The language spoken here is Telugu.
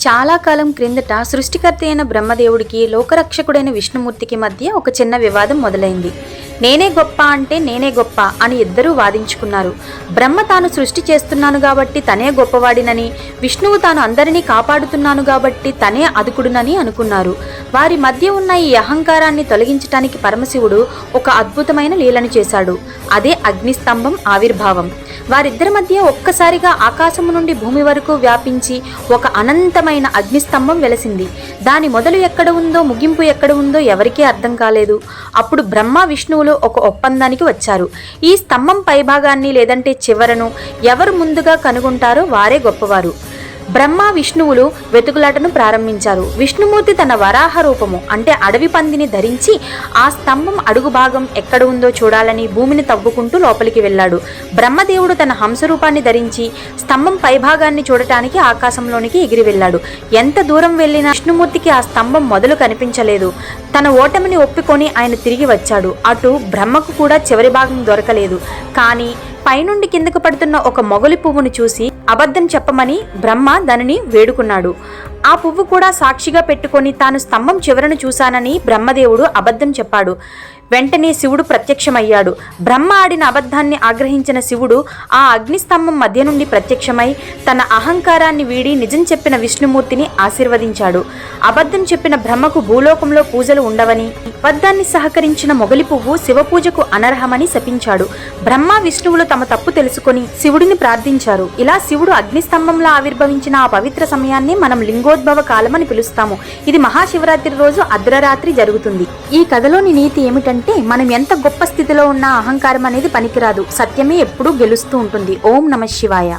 చాలా కాలం క్రిందట సృష్టికర్త అయిన బ్రహ్మదేవుడికి లోకరక్షకుడైన విష్ణుమూర్తికి మధ్య ఒక చిన్న వివాదం మొదలైంది. నేనే గొప్ప అంటే నేనే గొప్ప అని ఇద్దరూ వాదించుకున్నారు. బ్రహ్మ తాను సృష్టి చేస్తున్నాను కాబట్టి తనే గొప్పవాడినని, విష్ణువు తాను అందరినీ కాపాడుతున్నాను కాబట్టి తనే అదుకుడునని అనుకున్నారు. వారి మధ్య ఉన్న ఈ అహంకారాన్ని తొలగించటానికి పరమశివుడు ఒక అద్భుతమైన లీలను చేశాడు. అదే అగ్నిస్తంభం ఆవిర్భావం. వారిద్దరి మధ్య ఒక్కసారిగా ఆకాశము నుండి భూమి వరకు వ్యాపించి ఒక అనంతమైన అగ్నిస్తంభం వెలసింది. దాని మొదలు ఎక్కడ ఉందో ముగింపు ఎక్కడ ఉందో ఎవరికీ అర్థం కాలేదు. అప్పుడు బ్రహ్మ విష్ణువులు ఒక ఒప్పందానికి వచ్చారు. ఈ స్తంభం పైభాగాన్ని లేదంటే చివరను ఎవరు ముందుగా కనుగొంటారో వారే గొప్పవారు. బ్రహ్మ విష్ణువులు వెతుకులాటను ప్రారంభించారు. విష్ణుమూర్తి తన వరాహ రూపము అంటే అడవి పందిని ధరించి ఆ స్తంభం అడుగు భాగం ఎక్కడ ఉందో చూడాలని భూమిని తవ్వుకుంటూ లోపలికి వెళ్ళాడు. బ్రహ్మదేవుడు తన హంసరూపాన్ని ధరించి స్తంభం పైభాగాన్ని చూడటానికి ఆకాశంలోనికి ఎగిరి వెళ్ళాడు. ఎంత దూరం వెళ్ళినా విష్ణుమూర్తికి ఆ స్తంభం మొదలు కనిపించలేదు. తన ఓటమిని ఒప్పుకొని ఆయన తిరిగి వచ్చాడు. అటు బ్రహ్మకు కూడా చివరి భాగం దొరకలేదు. కానీ పైనుండి కిందకు పడుతున్న ఒక మొగలి పువ్వును చూసి అబద్ధం చెప్పమని బ్రహ్మ దానిని వేడుకున్నాడు. ఆ పువ్వు కూడా సాక్షిగా పెట్టుకొని తాను స్తంభం చివరను చూశానని బ్రహ్మదేవుడు అబద్ధం చెప్పాడు. వెంటనే శివుడు ప్రత్యక్షమయ్యాడు. బ్రహ్మ ఆడిన అబద్ధాన్ని ఆగ్రహించిన శివుడు ఆ అగ్నిస్తంభం మధ్య నుండి ప్రత్యక్షమై తన అహంకారాన్ని వీడి నిజం చెప్పిన విష్ణుమూర్తిని ఆశీర్వదించాడు. అబద్ధం చెప్పిన బ్రహ్మకు భూలోకంలో పూజలు ఉండవని, అబద్ధాన్ని సహకరించిన మొగలి పువ్వు శివపూజకు అనర్హమని శపించాడు. బ్రహ్మ విష్ణువులు తమ తప్పు తెలుసుకొని శివుడిని ప్రార్థించారు. ఇలా శివుడు అగ్నిస్తంభంలో ఆవిర్భవించిన ఆ పవిత్ర సమయాన్ని మనం లింగోద్భవ కాలమని పిలుస్తాము. ఇది మహాశివరాత్రి రోజు అర్ధరాత్రి జరుగుతుంది. ఈ కథలోని నీతి ఏమిటంటే మనం ఎంత గొప్ప స్థితిలో ఉన్నా అహంకారం అనేది పనికిరాదు. సత్యమే ఎప్పుడూ గెలుస్తూ ఉంటుంది. ఓం నమః శివాయ.